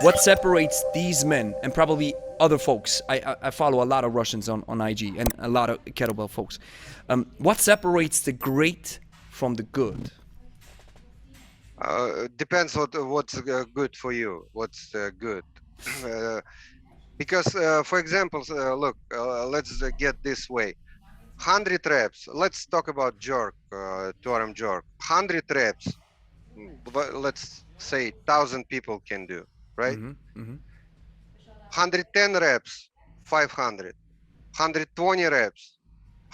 What separates these men and probably other folks? I follow a lot of Russians on IG and a lot of kettlebell folks. What separates the great from the good? Depends what's good for you. What's good? uh, because, for example, look, let's get this way. 100 reps. Let's talk about jerk, to arm jerk. 100 reps. Let's say 1,000 people can do, right? Mm-hmm. Mm-hmm. 110 reps, 500. 120 reps,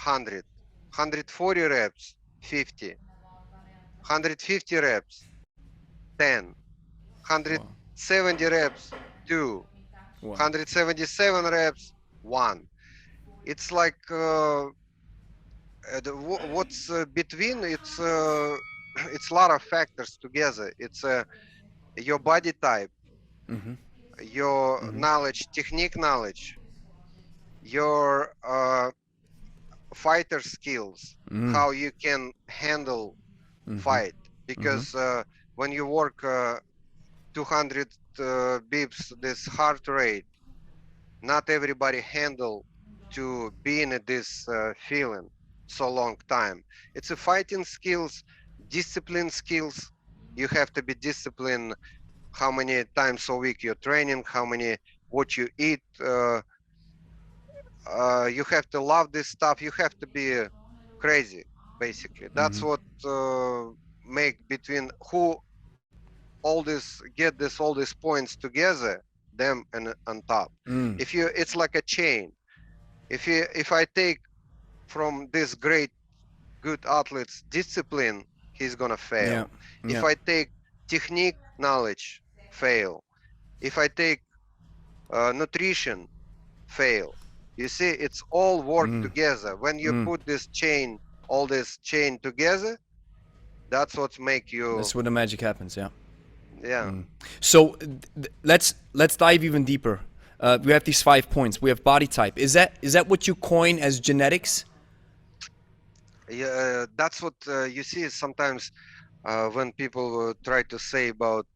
100. 140 reps, 50. 150 reps, 10. Wow. 170 reps, 2. Wow. 177 reps, 1. It's like what's between. It's a lot of factors together. It's your body type, Mm-hmm. your Mm-hmm. knowledge, technique knowledge, your fighter skills, Mm-hmm. how you can handle Mm-hmm. fight. Because when you work 200 beeps, this heart rate, not everybody handle to being in this feeling so long time. It's a fighting skills, discipline skills. You have to be disciplined how many times a week you're training, how many, what you eat. You have to love this stuff. You have to be crazy, basically. That's Mm-hmm. what make between who all this get this all these points together, them and on top. Mm. If you, it's like a chain. If I take from this great good athletes discipline, he's gonna Yeah. fail. If Yeah. I take technique knowledge, fail. If I take nutrition, fail. You see, it's all work Mm. together. When you Mm. put this chain, all this chain together, that's what make you, That's where the magic happens. Yeah. yeah. So let's dive even deeper. We have these 5 points. We have body type. Is that what you coin as genetics? Yeah, that's what you see sometimes when people try to say about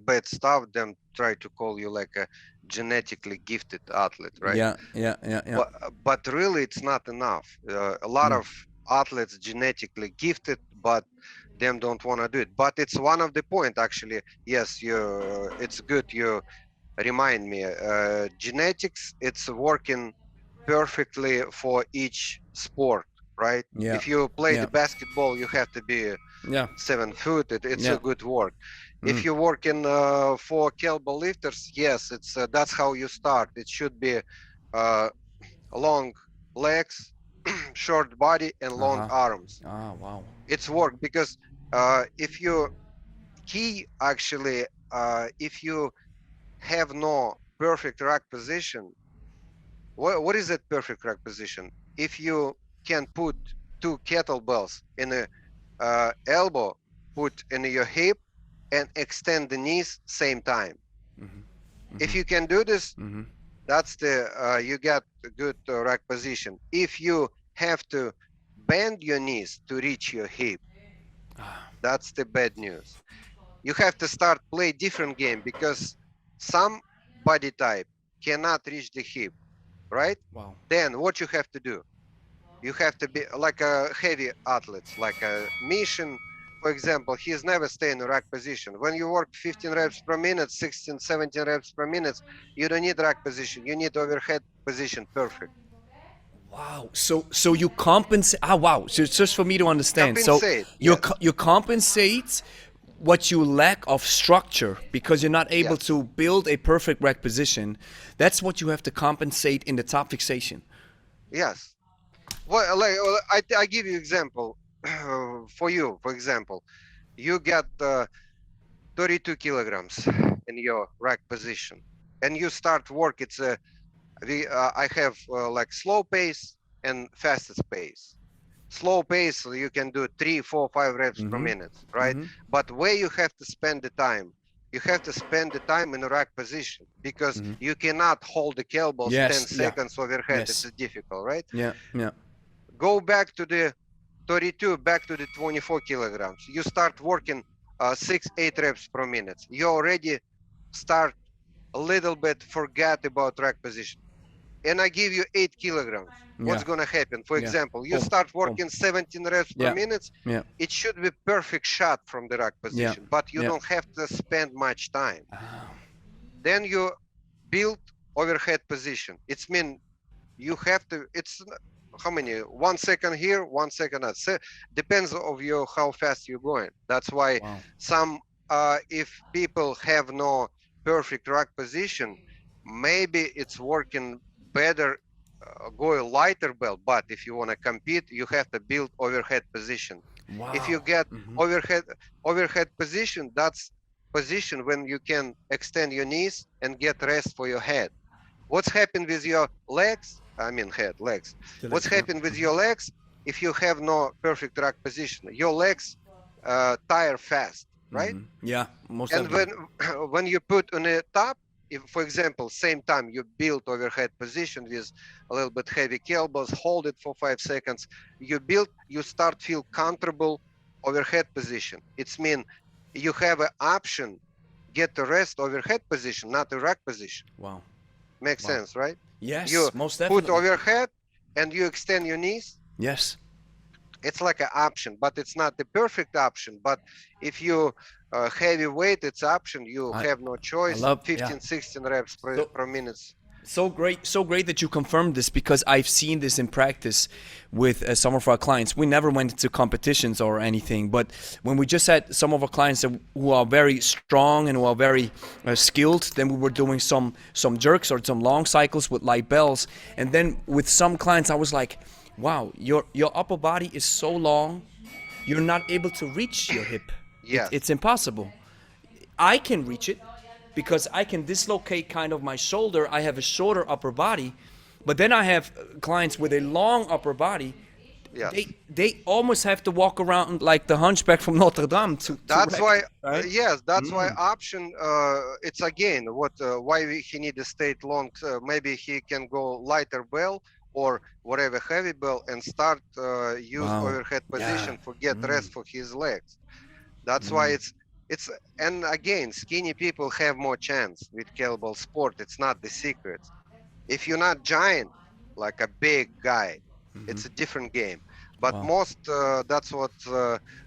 bad stuff, them try to call you like a genetically gifted athlete, right? Yeah. Yeah. Yeah. Yeah. But really, it's not enough. A lot Mm. of athletes genetically gifted, but them don't want to do it. But it's one of the point actually. Yes, you. It's good you remind me. Genetics, it's working perfectly for each sport, right? Yeah. If you play Yeah. the basketball, you have to be Yeah. 7 foot. It's a Yeah. good work. If Mm. you work in for kettlebell lifters, yes, it's that's how you start. It should be uh, long legs, short body, and Uh long huh. arms. Ah. Wow. It's work because if you key actually, if you have no perfect rack position, what is that perfect rack position? If you can put two kettlebells in a elbow, put in your hip, and extend the knees same time. If you can do this, Mm-hmm. that's the you get a good rack position. If you have to bend your knees to reach your hip, that's the bad news. You have to start play different game because some body type cannot reach the hip, right? Wow. Then what you have to do? You have to be like a heavy athletes, like a mission. For example, he's never stay in a rack position. When you work 15 reps per minute, 16, 17 reps per minute, you don't need rack position. You need overhead position. Perfect. Wow. So you compensate. Ah. Wow. So it's just for me to understand. So Compensate. Yes. you compensate what you lack of structure because you're not able Yes. to build a perfect rack position. That's what you have to compensate in the top fixation. Yes. Well, like I give you example for you. For example, you get 32 kilograms in your rack position, and you start work. It's a I have like slow pace and fastest pace. Slow pace, you can do 3, 4, 5 reps per minute, right? But where you have to spend the time, you have to spend the time in a rack position because you cannot hold the kettlebells 10 Yes. Yeah. seconds overhead. It's Yes. difficult, right? Yeah. Yeah. Go back to the 32, back to the 24 kilograms. You start working 6-8 reps per minute. You already start a little bit forget about rack position. And I give you 8 kilograms. Yeah. What's gonna happen? For Yeah. example, you Boom. start Boom. working 17 reps per Yeah. minute. Yeah. It should be perfect shot from the rack Yeah. position, but you Yeah. don't have to spend much time. Ah, Then you build overhead position. It's mean you have to. It's how many? 1 second here, 1 second that. So, depends of you how fast you're going. That's why wow. some if people have no perfect rack position, maybe it's working better go a lighter belt. But if you want to compete, you have to build overhead position. If you Wow. get Mhm. overhead position, that's position when you can extend your knees and get rest for your head. What's happened with your legs? I mean head, legs. The What's legs, yeah. happened with your legs if you have no perfect rack position? Your legs tire fast, right? Yeah, most And definitely. when you put on the top, if for example, same time you build overhead position with a little bit heavy kettlebells, hold it for 5 seconds, you start feel comfortable overhead position. It's mean you have an option, get the rest overhead position, not the rack position. Wow. Makes Wow. sense, right? You Yes, most put definitely. overhead and you extend your knees. Yes. It's like an option, but it's not the perfect option. But if you heavy weight, it's option. You I have no I choice. love, yeah. 15, 16 reps So per minute. so great that you confirmed this because I've seen this in practice with some of our clients. We never went into competitions or anything, but when we just had some of our clients who are very strong and who are very skilled, then we were doing some jerks or some long cycles with light bells, and then with some clients I was like, wow, your upper body is so long, you're not able to reach your hip. Yes, It's impossible. I can reach it because I can dislocate kind of my shoulder. I have a shorter upper body, but then I have clients with a long upper body. yes. They almost have to walk around like the hunchback from Notre Dame to That's rect, why, right? yes, that's why option. It's again what why he need a straight long. Maybe he can go lighter bell or whatever heavy bell and start use Wow. overhead Yeah. position for get rest for his legs. That's why it's and again skinny people have more chance with kettlebell sport. It's not the secret. If you're not giant like a big guy, it's a different game. But Wow. most that's what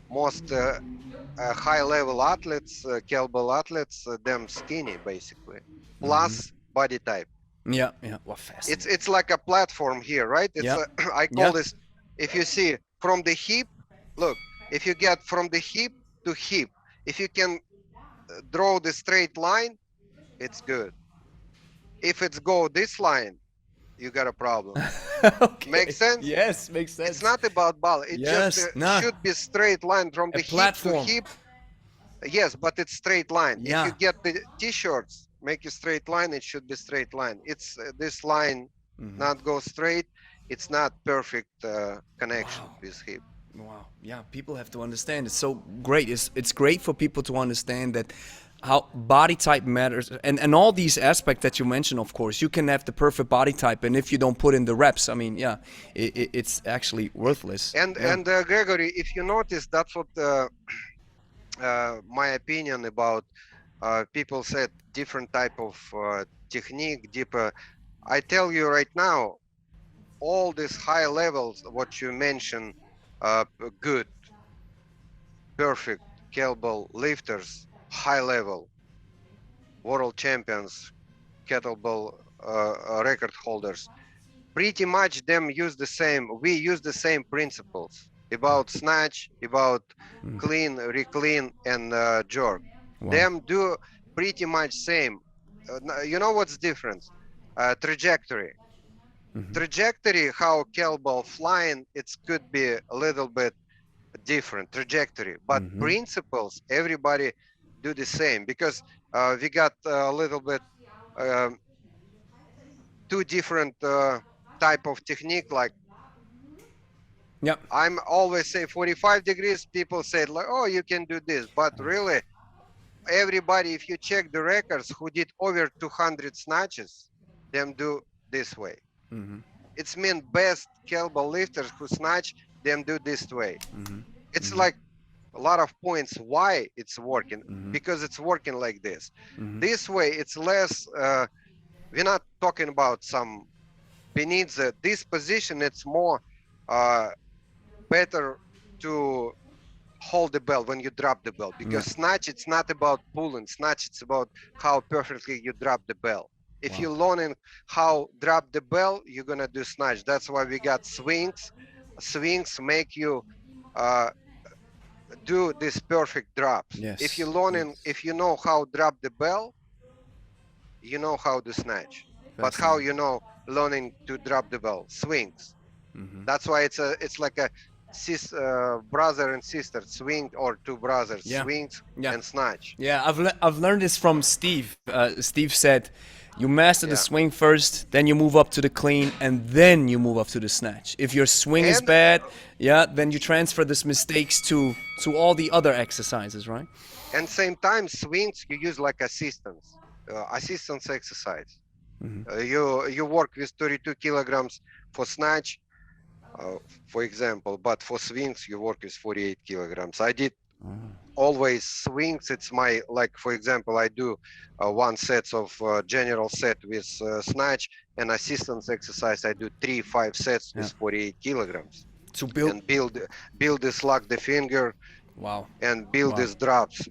most high level athletes, kettlebell athletes, them skinny basically. Plus body type. Yeah. Yeah. Wow. It's Fascinating. like a platform here, right? It's Yeah. a, I call Yeah. this if you see from the hip. Look, if you get from the hip to hip, if you can draw the straight line, it's good. If it's go this line, you got a problem. Make Okay. sense? Yes, makes It's sense. not about ball. It just Yes. Nah. should be straight line from A the hip to platform. hip. Yes, but it's straight line. If you Yeah. get the t-shirts, make a straight line, it should be straight line. It's this line not go straight. It's not perfect connection Wow. with hip. Wow. Yeah, people have to understand. It's so great. It's great for people to understand that how body type matters and all these aspects that you mentioned. Of course, you can have the perfect body type, and if you don't put in the reps, I mean, yeah, it's actually worthless. Yeah. And Gregory, if you notice, that's what my opinion about people said different type of technique, deeper. I tell you right now, all these high levels, what you mentioned, good, perfect kettlebell lifters, high level, world champions, kettlebell record holders, pretty much them use the same, we use the same principles about snatch, about clean, reclean, and jerk. Wow. Them do pretty much same. You know what's different? Trajectory. Trajectory, how kettlebell flying, it could be a little bit different trajectory, but principles, everybody do the same because we got a little bit um, two different type of technique. Like Yep. I'm always say 45 degrees. People say like, oh, you can do this, but really, everybody, if you check the records, who did over 200 snatches, them do this way. It's mean best kettlebell lifters who snatch them do this way. It's like a lot of points why it's working, Mm-hmm. because it's working like this. Mm-hmm. This way, it's less. We're not talking about some beneath this position. It's more better to hold the bell when you drop the bell, because Yeah. snatch, it's not about pulling. Snatch, it's about how perfectly you drop the bell. If Wow. you're learning how drop the bell, you're gonna do snatch. That's why we got swings. Swings make you uh, do this perfect drops. If you're Yes. learning, Yes. if you know how drop the bell, you know how to snatch. But how Fascinating. you know learning to drop the bell? Swings. Mm-hmm. That's why it's like a brother and sister swing, or two brothers Yeah. swings Yeah. and snatch. Yeah, I've learned this from Steve. Steve said, you master the Yeah, swing first, then you move up to the clean, and then you move up to the snatch. If your swing is and bad, yeah, then you transfer this mistakes to all the other exercises, right? same time swings you use like assistance exercise. Mm-hmm. You work with 32 kilograms for snatch, for example, but for swings you work with 48 kilograms. I did always swings. It's my, like, for example, I do one sets of general set with snatch, and assistance exercise I do 3-5 sets Yeah. with 48 kilograms, To build. and build this lock the finger, Wow. and build Wow. these drops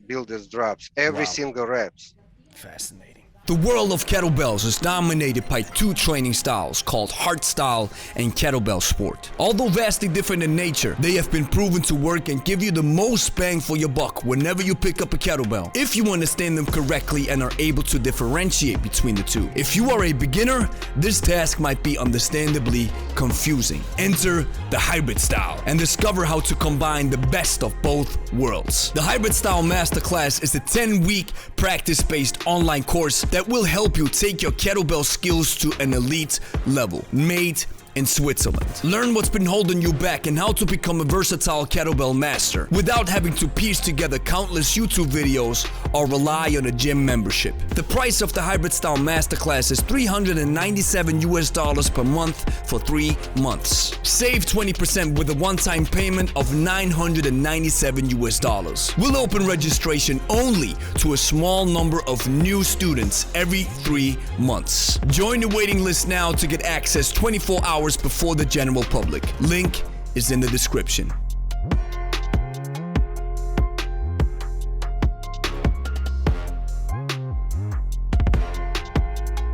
every Wow. single reps. Fascinating. The world of kettlebells is dominated by two training styles called hardstyle and kettlebell sport. Although vastly different in nature, they have been proven to work and give you the most bang for your buck whenever you pick up a kettlebell, if you understand them correctly and are able to differentiate between the two. If you are a beginner, this task might be understandably confusing. Enter the hybrid style and discover how to combine the best of both worlds. The hybrid style masterclass is a 10-week practice-based online course that will help you take your kettlebell skills to an elite level, made in Switzerland. Learn what's been holding you back and how to become a versatile kettlebell master without having to piece together countless YouTube videos or rely on a gym membership. The price of the hybrid style masterclass is $397 per month for 3 months. Save 20% with a one-time payment of $997. We'll open registration only to a small number of new students every 3 months. Join the waiting list now to get access 24 hours before the general public. Link is in the description.